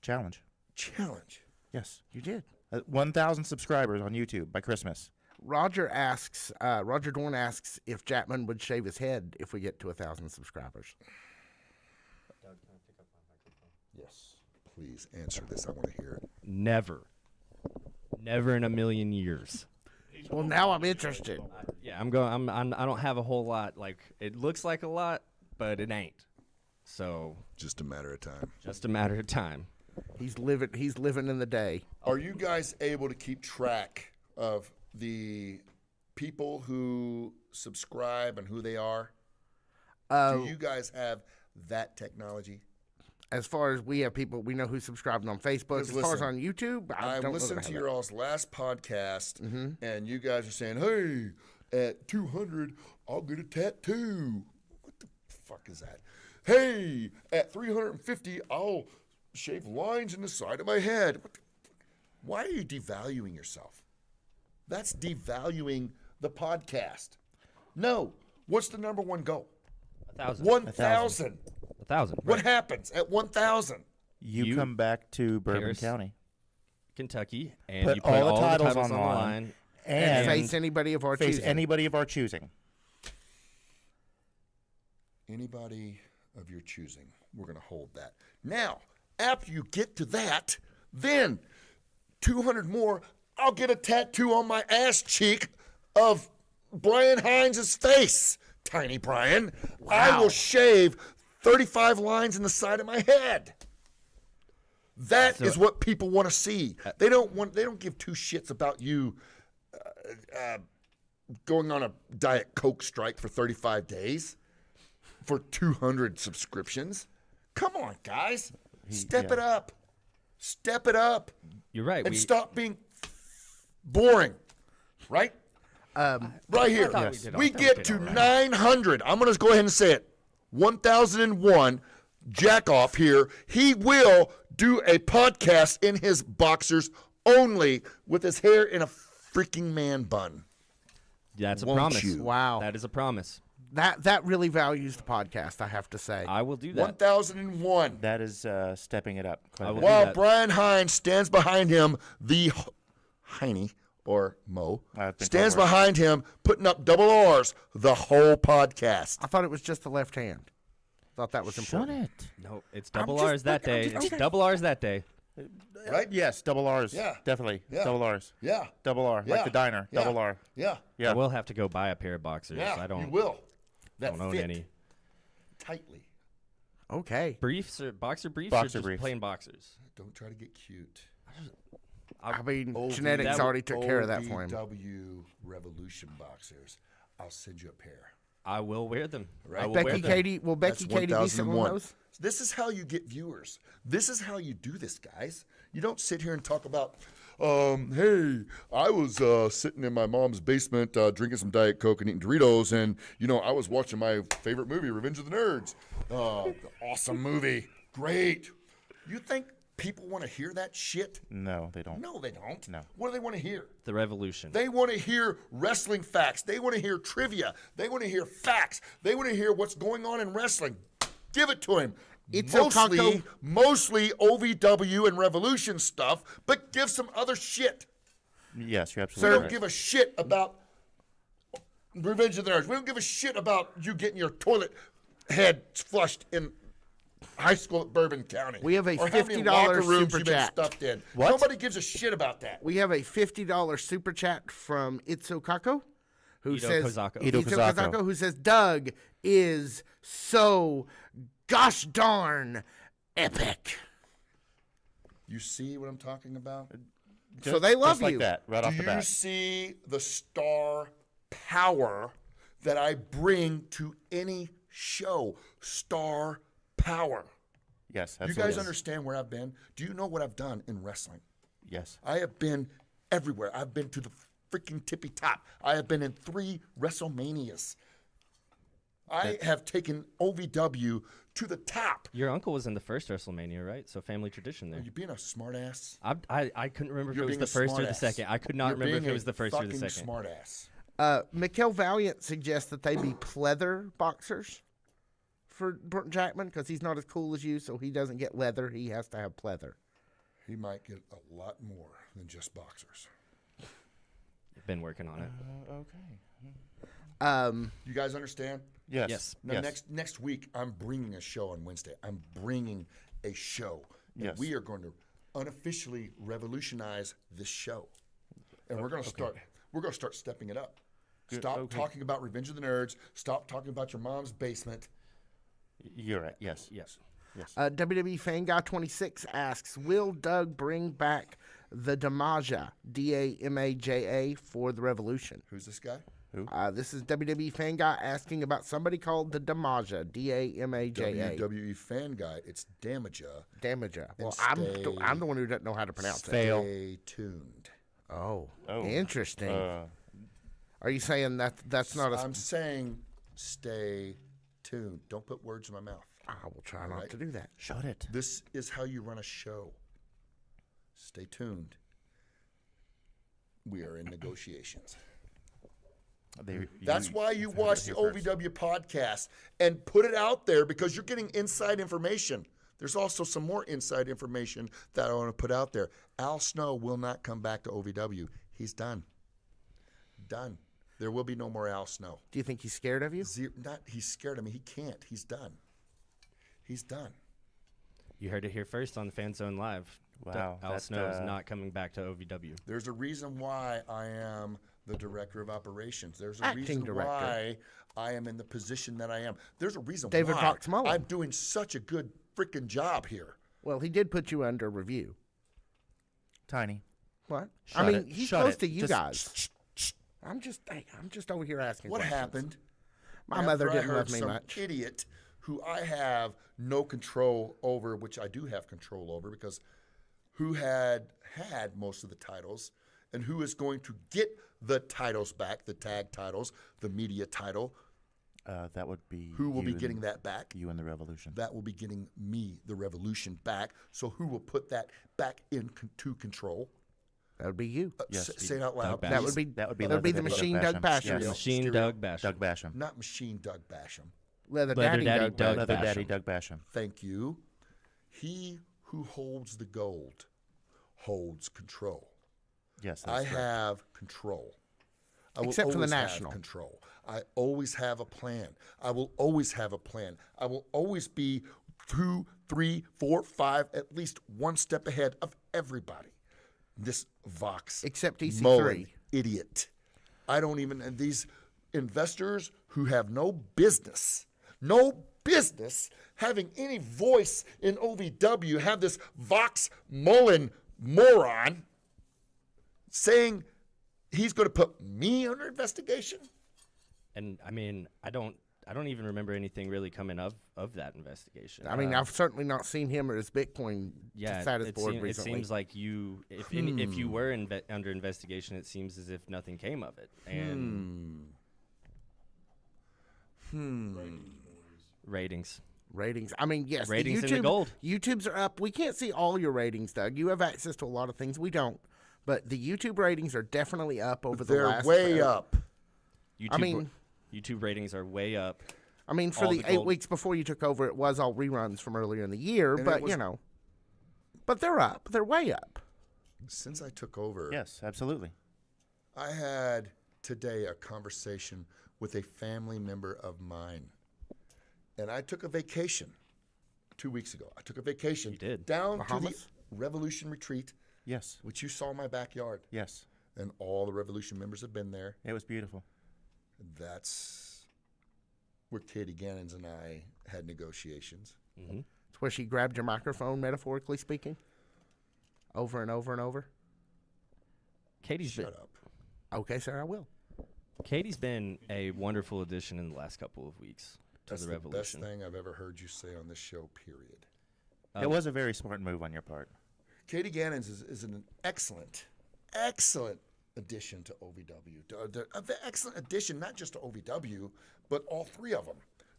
Challenge. Challenge. Yes. You did. 1,000 subscribers on YouTube by Christmas. Roger Dorn asks if Jackman would shave his head if we get to 1,000 subscribers. Yes. Please answer this. I want to hear it. Never. Never in a million years. Well, now I'm interested. Yeah, I don't have a whole lot. Like, it looks like a lot, but it ain't. So Just a matter of time. just a matter of time. He's living in the day. Are you guys able to keep track of the people who subscribe and who they are? Do you guys have that technology? As far as we have people, we know who's subscribing on Facebook. As far as on YouTube, I don't know listened that I to have your all's last podcast, and you guys are saying, "Hey, at 200, I'll get a tattoo." What the fuck is that? Hey, at 350, I'll shave lines in the side of my head. Why are you devaluing yourself? That's devaluing the podcast. No. What's the number one goal? 1,000. 1,000. 1,000. What right. happens at 1,000? You come back to Bourbon Harris, County. Kentucky, and Put you put all the all titles the titles on the online. line. And face anybody of our Face choosing. anybody of our choosing. Anybody of your choosing. We're going to hold that. Now, after you get to that, then 200 more, I'll get a tattoo on my ass cheek of Brian Hines' face. Tiny Brian. Wow. I will shave 35 lines in the side of my head. That is what people want to see. They don't give two shits about you going on a Diet Coke strike for 35 days for 200 subscriptions. Come on, guys. Step it up. Step it up. You're right. And stop being boring. Right? Right here. We get to 900. I'm going to go ahead and say it. 1001. Jack off here. He will do a podcast in his boxers only with his hair in a freaking man bun. That's a Won't promise. you? Wow. That is a promise. That really values the podcast, I have to say. I will do that. 1001. That is stepping it up. I will do While that. Brian Hines stands behind him, the Heine or Mo stands behind him, putting up double R's the whole podcast. I thought it was just the left hand. Thought that was important. No, it's double R's that day. It's double R's that day. Right? Yes, double R's. Yeah. Definitely. Yeah. Double R's. Yeah. Double R. Yeah. Like the diner. Yeah. Double R. Yeah. Yeah. I will have to go buy a pair of boxers. Yeah. I don't. You will. That don't own fit any. tightly. Okay. Briefs or boxer briefs Boxer or just briefs. plain boxers? Don't try to get cute. I mean, genetics already took care of that for him. OVW Revolution boxers. I'll send you a pair. I will wear them. Right. I will wear Becky them. Katie, will Becky That's Katie be sitting on 1001. those? This is how you get viewers. This is how you do this, guys. You don't sit here and talk about, hey, I was sitting in my mom's basement drinking some Diet Coke and eating Doritos, and, I was watching my favorite movie, Revenge of the Nerds. Awesome movie. Great. You think people want to hear that shit? No, they don't. No, they don't. No. What do they want to hear? The revolution. They want to hear wrestling facts. They want to hear trivia. They want to hear facts. They want to hear what's going on in wrestling. Give it to him. It's Mostly OVW and Revolution stuff, but give some other shit. Yes, you're We absolutely don't right. give a shit about Revenge of the Nerds. We don't give a shit about you getting your toilet head flushed in high school at Bourbon County. We have a or how many $50 locker rooms super you've been chat. stuffed in. What? Nobody gives a shit about that. We have a $50 super chat from Itzo Kako, who Ito says Kozako. Ito Itzo Kozako. Kozako, who says Doug is so gosh darn epic. You see what I'm talking about? So they love just like you. that, right off Do the you bat. see the star power that I bring to any show? Star power. Yes, You absolutely. guys understand where I've been? Do you know what I've done in wrestling? Yes. I have been everywhere. I've been to the freaking tippy top. I have been in 3 WrestleManias. I have taken OVW to the top. Your uncle was in the first WrestleMania, right? So family tradition there. Are you being a smartass? I couldn't remember if You're it was being the a first or the smartass. second. I could not You're remember if being it was the first or the fucking second. Smartass. Mikkel Valiant suggests that they be pleather boxers for Jackman because he's not as cool as you, so he doesn't get leather. He has to have pleather. he might get a lot more than just boxers. Been working on it. Okay. You guys understand? Yes. Yes. Now, Yes. next week, I'm bringing a show on Wednesday. I'm bringing a show. And Yes. we are going to unofficially revolutionize this show. And we're going to start stepping it up. Stop talking about Revenge of the Nerds. Stop talking about your mom's basement. You're right. Yes. Yes. Yes. WWE Fan Guy 26 asks, will Doug bring back the Damaja, Damaja, for the Revolution? Who's this guy? Who? This is WWE Fan Guy asking about somebody called the Damaja, Damaja. WWE Fan Guy. It's Damaja. Damaja. Well, And I'm the one who doesn't know how to pronounce it. Stay tuned. Oh, interesting. Are you saying that's not a... I'm saying stay tuned. Don't put words in my mouth. I will try not to do that. Shut it. This is how you run a show. Stay tuned. We are in negotiations. That's why you watch the OVW podcast and put it out there, because you're getting inside information. There's also some more inside information that I want to put out there. Al Snow will not come back to OVW. He's done. Done. There will be no more Al Snow. Do you think he's scared of you? He's scared of me. He can't. He's done. He's done. You heard it here first on Fan Zone Live. Wow, Al Snow is not coming back to OVW. There's a reason why I am the director of operations. There's a Acting reason director. why I am in the position that I am. There's a reason David why Fox Mullen. I'm doing such a good freaking job here. Well, he did put you under review. Tiny. What? Shut I mean, it. he's Shut close it. to you Just guys. I'm just over here asking What questions. happened? My mother after I didn't heard love me some much. Idiot who I have no control over, which I do have control over, because who had most of the titles and who is going to get the titles back, the tag titles, the media title. That would be Who will be you getting and- that back? You and the Revolution. That will be getting me, the Revolution, back. So who will put that back into control? That would be you. Say it out loud. That would be the Machine Doug Basham. Yes. Machine Doug Basham. Doug Basham. Not Machine Doug Basham. Leather Daddy Doug Doug Leather Basham. Daddy Doug Basham. Thank you. He who holds the gold holds control. Yes, I that's correct. have control. I will Except for the always have national. control. I always have a plan. I will always have a plan. I will always be 2, 3, 4, 5, at least one step ahead of everybody. This Vox Except EC3. Mullen idiot. I don't even, and these investors who have no business having any voice in OVW have this Vox Mullen moron saying he's going to put me under investigation. And I mean, I don't even remember anything really coming of that investigation. I mean, I've certainly not seen him or his Bitcoin status board it recently. seems like if you were under investigation, it seems as if nothing came of it. And ratings. I mean, yes, Ratings the in the gold. YouTubes are up. We can't see all your ratings, Doug. You have access to a lot of things we don't. But the YouTube ratings are definitely up over the last... They're way up. YouTube ratings are way up. I mean, for All the the 8 gold- weeks before you took over, it was all reruns from earlier in the year. And But, it was- but they're up. They're way up. Since I took over, Yes, absolutely. I had today a conversation with a family member of mine. And I took a vacation 2 weeks ago. I took a vacation You did. down to Bahamas? the Revolution Retreat, Yes. which you saw in my backyard. Yes. And all the Revolution members have been there. It was beautiful. That's where Katie Gannons and I had negotiations. It's where she grabbed your microphone, metaphorically speaking, over and over and over. Katie's Shut up. Okay, sir, I will. Katie's been a wonderful addition in the last couple of weeks to That's the the Revolution. best thing I've ever heard you say on this show, period. It was a very smart move on your part. Katie Gannons is an excellent addition to OVW. An excellent addition, not just to OVW, but all three of them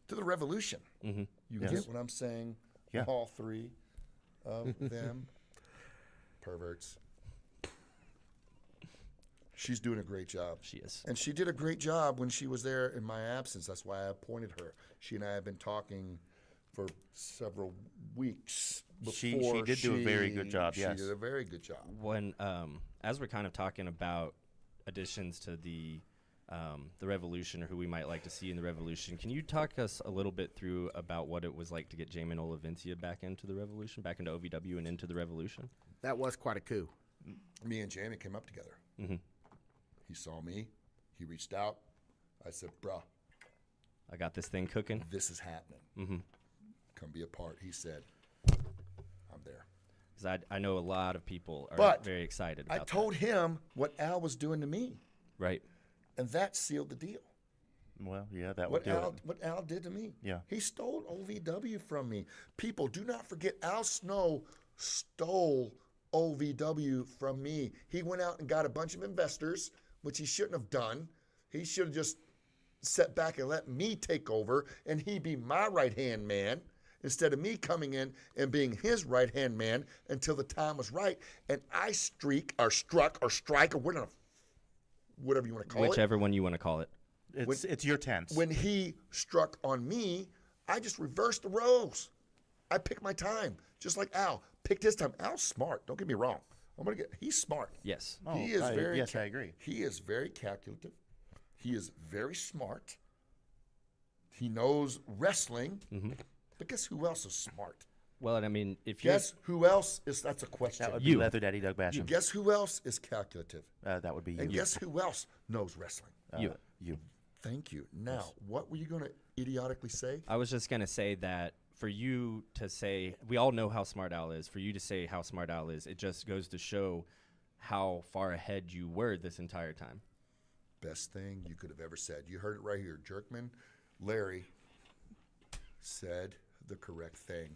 to the Revolution. Mm-hmm. You Yes. get what I'm saying? Yeah. All three of them. Perverts. She's doing a great job. She is. And she did a great job when she was there in my absence. That's why I appointed her. She and I have been talking for several weeks. She before did do a very good job, yes. She did a very good job. When as we're kind of talking about additions to the Revolution, or who we might like to see in the Revolution, can you talk us a little bit through about what it was like to get Jamin Olavencia back into the Revolution, back into OVW and into the Revolution? That was quite a coup. Me and Jamie came up together. Mm-hmm. He saw me. He reached out. I said, bruh, I got this thing cooking. this is happening. Mm-hmm. Come be a part. He said, I'm there. Because I know a lot of people are But very excited I about told him what Al was doing to me, that. Right. and that sealed the deal. Well, yeah, that would do it. What Al did to me. Yeah. He stole OVW from me. People, do not forget, Al Snow stole OVW from me. He went out and got a bunch of investors, which he shouldn't have done. He should have just sat back and let me take over, and he be my right-hand man instead of me coming in and being his right-hand man until the time was right. And I struck, or whatever you want to call it. Whichever one you want to call it. It's your tense. When he struck on me, I just reversed the roles. I picked my time, just like Al picked his time. Al's smart. Don't get me wrong. He's smart. Yes. He is very. Yes, I agree. He is very calculative. He is very smart. He knows wrestling. Mm-hmm. But guess who else is smart? Well, and I mean, if you Guess who else is? That's a question. That would be Leather Daddy Doug Basham. Guess who else is calculative? That would be you. And guess who else knows wrestling? you. Thank you. Now, what were you going to idiotically say? I was just going to say that for you to say, we all know how smart Al is. For you to say how smart Al is, it just goes to show how far ahead you were this entire time. Best thing you could have ever said. You heard it right here. Jerkman Larry said the correct thing.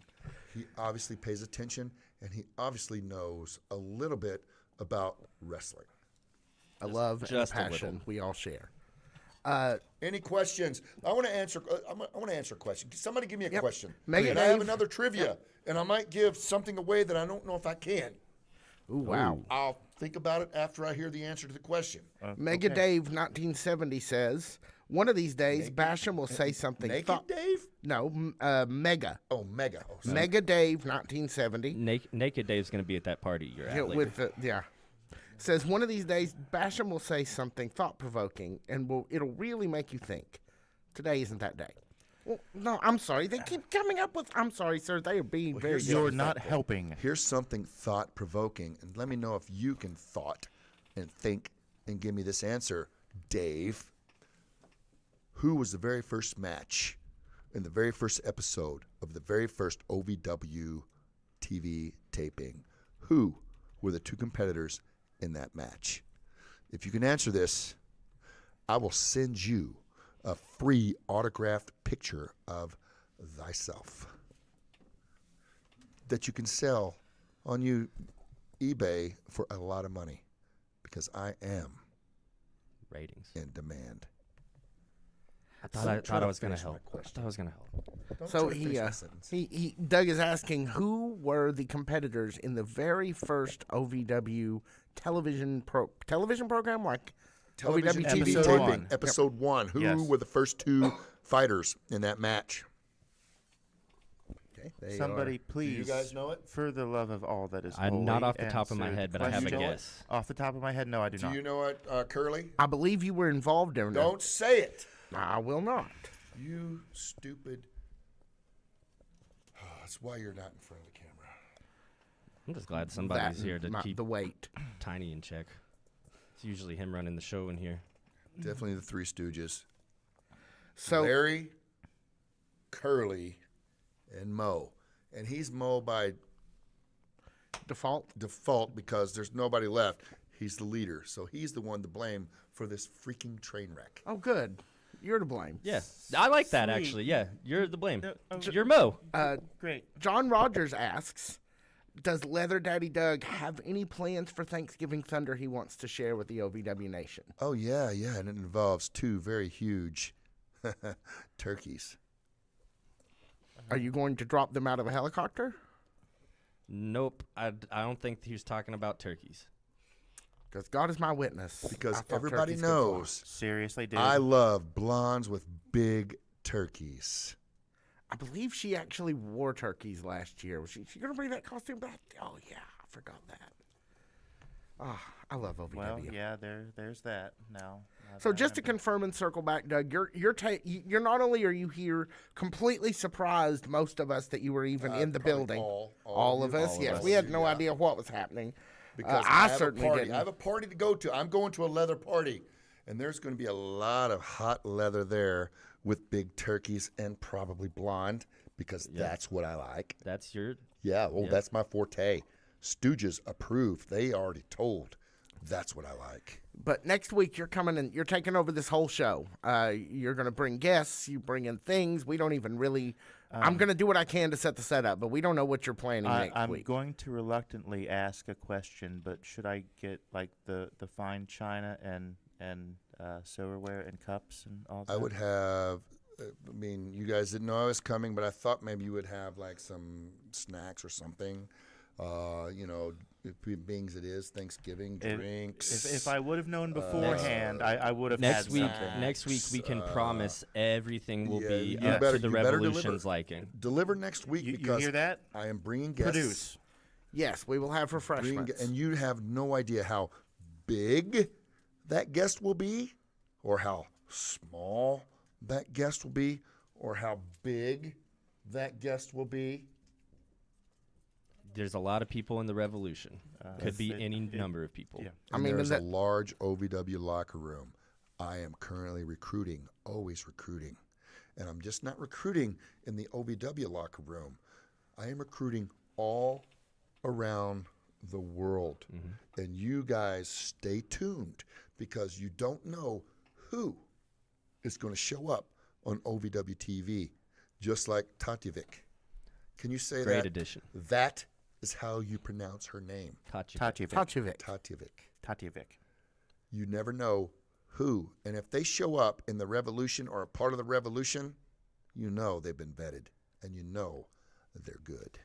He obviously pays attention, and he obviously knows a little bit about wrestling. A love and a just a little. passion we all share. Any questions? I want to answer. I want to answer a question. Somebody give me a question. Mega and I have Dave. another trivia, and I might give something away that I don't know if I can. Ooh, wow. I'll think about it after I hear the answer to the question. Mega Dave 1970 says, one of these days, Basham will say something. Naked Dave? No, Mega. Oh, Mega. Oh, sorry. Mega Dave 1970. Naked Dave's going to be at that party you're Yeah, at later. Says one of these days, Basham will say something thought-provoking, and it'll really make you think. Today isn't that day. Well, no, I'm sorry. They keep coming up with. I'm sorry, sir. They are being very. You're not helping. Here's something thought-provoking, and let me know if you can thought and think and give me this answer, Dave. Who was the very first match in the very first episode of the very first OVW TV taping? Who were the two competitors in that match? If you can answer this, I will send you a free autographed picture of thyself that you can sell on eBay for a lot of money, because I am Ratings. in demand. I thought I was going to help. I thought I was going to help. Don't So try to finish my sentence. Doug is asking who were the competitors in the very first OVW television program, like Television OVW TV episode taping. one. Episode 1. Who Yes. were the first two fighters in that match? Okay, they Somebody, are- please. Do you guys know it? For the love of all that is I'm holy, not off the top of my answer the head, but I have a question. guess. Off the top of my head, no, I do Do not. you know it, Curly? I believe you were involved in it. Don't say it. I will not. You stupid. That's why you're not in front of the camera. I'm just glad somebody's That here to and keep the weight. Tiny in check. It's usually him running the show in here. Definitely the Three Stooges. So Larry, Curly, and Mo. And he's Mo by default because there's nobody left. He's the leader. So he's the one to blame for this freaking train wreck. oh, good. You're to blame. Yeah, I like that actually. Yeah, you're the blame. You're Mo. Great. John Rogers asks, does Leather Daddy Doug have any plans for Thanksgiving Thunder he wants to share with the OVW Nation? Oh, yeah, and it involves two very huge turkeys. Are you going to drop them out of a helicopter? Nope. I don't think he was talking about turkeys. Because God is my witness. Because I thought everybody turkeys could fly. knows Seriously, dude. I love blondes with big turkeys. I believe she actually wore turkeys last year. Was she going to bring that costume back? Oh, yeah. I forgot that. Oh, I love OVW. Well, yeah, there's that now. So just to confirm and circle back, Doug, you're not only are you here completely surprised, most of us, that you were even in the building. All of us, yes. We had no idea what was happening. Because I have certainly a party. didn't. I have a party to go to. I'm going to a leather party, and there's going to be a lot of hot leather there with big turkeys and probably blonde because that's what I like. That's your... Yeah, that's my forte. Stooges approved. They already told. That's what I like. But next week you're coming and you're taking over this whole show. You're going to bring guests. You bring in things. We don't even really. I'm going to do what I can to set the setup, but we don't know what you're planning next week. I'm going to reluctantly ask a question, but should I get like the fine china and silverware and cups and all that? I would have. I mean, you guys didn't know I was coming, but I thought maybe you would have like some snacks or something. Being as it is Thanksgiving, drinks. If I would have known beforehand, I would have had something. Next week, we can promise everything will be up to the Revolution's liking. Deliver next week because you hear that? I am bringing guests. Produce. Yes, we will have refreshments. And you have no idea how big that guest will be, or how small that guest will be, or how big that guest will be. There's a lot of people in the Revolution. Could be any number of people. Yeah. I mean, there's a large OVW locker room. I am currently recruiting, always recruiting. And I'm just not recruiting in the OVW locker room. I am recruiting all around the world. Mm-hmm. And you guys stay tuned because you don't know who is going to show up on OVW TV, just like Tatjevik. Can you say that? Great addition. That is how you pronounce her name. Tatjevik. You never know who. And if they show up in the Revolution or a part of the Revolution, you know they've been vetted. And you know they're good.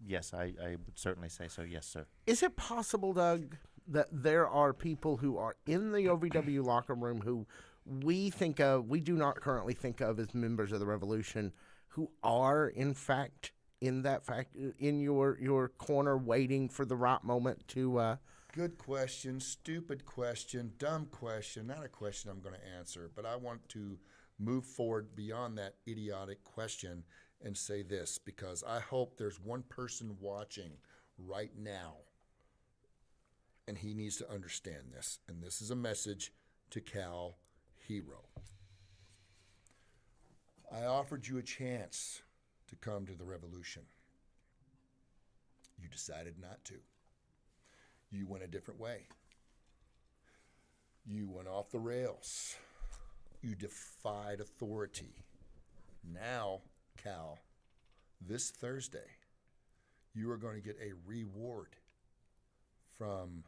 Yes, I would certainly say so. Yes, sir. Is it possible, Doug, that there are people who are in the OVW locker room who we do not currently think of as members of the Revolution, who are in fact in your corner waiting for the right moment to Good question, stupid question, dumb question, not a question I'm going to answer, but I want to move forward beyond that idiotic question and say this, because I hope there's one person watching right now and he needs to understand this, and this is a message to Cal Hero. I offered you a chance to come to the Revolution. You decided not to. You went a different way. You went off the rails. You defied authority. Now, Cal, this Thursday, you are going to get a reward from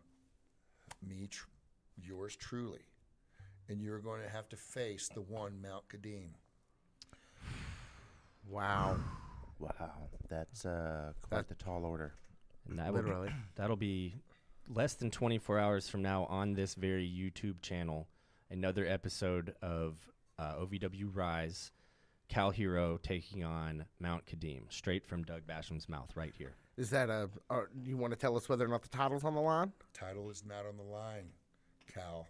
me, yours truly, and you're going to have to face the one Mount Kadim. Wow. That's quite the tall order. And that'll be less than 24 hours from now on this very YouTube channel. Another episode of OVW Rise, Cal Hero taking on Mount Kadim, straight from Doug Basham's mouth right here. Is that you want to tell us whether or not the title's on the line? Title is not on the line, Cal.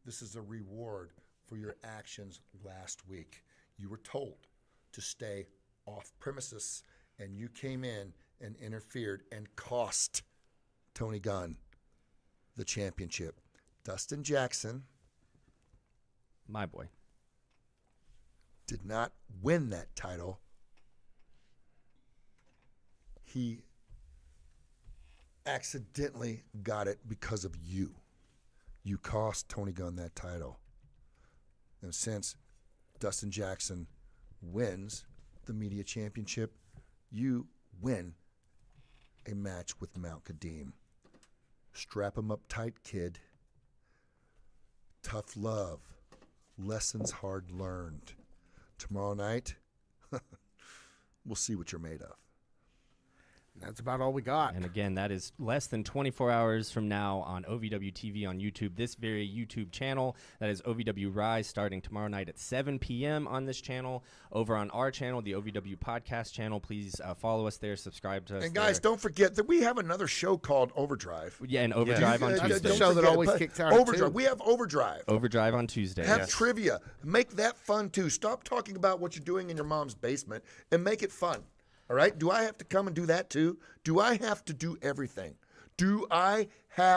This is a reward for your actions last week. You were told to stay off premises, and you came in and interfered and cost Tony Gunn the championship. Dustin Jackson, my boy, did not win that title. He accidentally got it because of you. You cost Tony Gunn that title. And since Dustin Jackson wins the media championship, you win a match with Mount Kadim. Strap him up tight, kid. Tough love. Lessons hard learned. Tomorrow night, we'll see what you're made of. That's about all we got. And again, that is less than 24 hours from now on OVW TV on YouTube, this very YouTube channel. That is OVW Rise, starting tomorrow night at 7 p.m. on this channel. Over on our channel, the OVW Podcast channel, please follow us there, subscribe to us. And guys, don't forget that we have another show called Overdrive. Yeah, and Overdrive on That's Tuesday. the show that always kicks out at Overdrive. 2. We have Overdrive. Overdrive on Tuesday. Have trivia. Make that fun too. Stop talking about what you're doing in your mom's basement and make it fun. All right? Do I have to come and do that too? Do I have to do everything? Do I have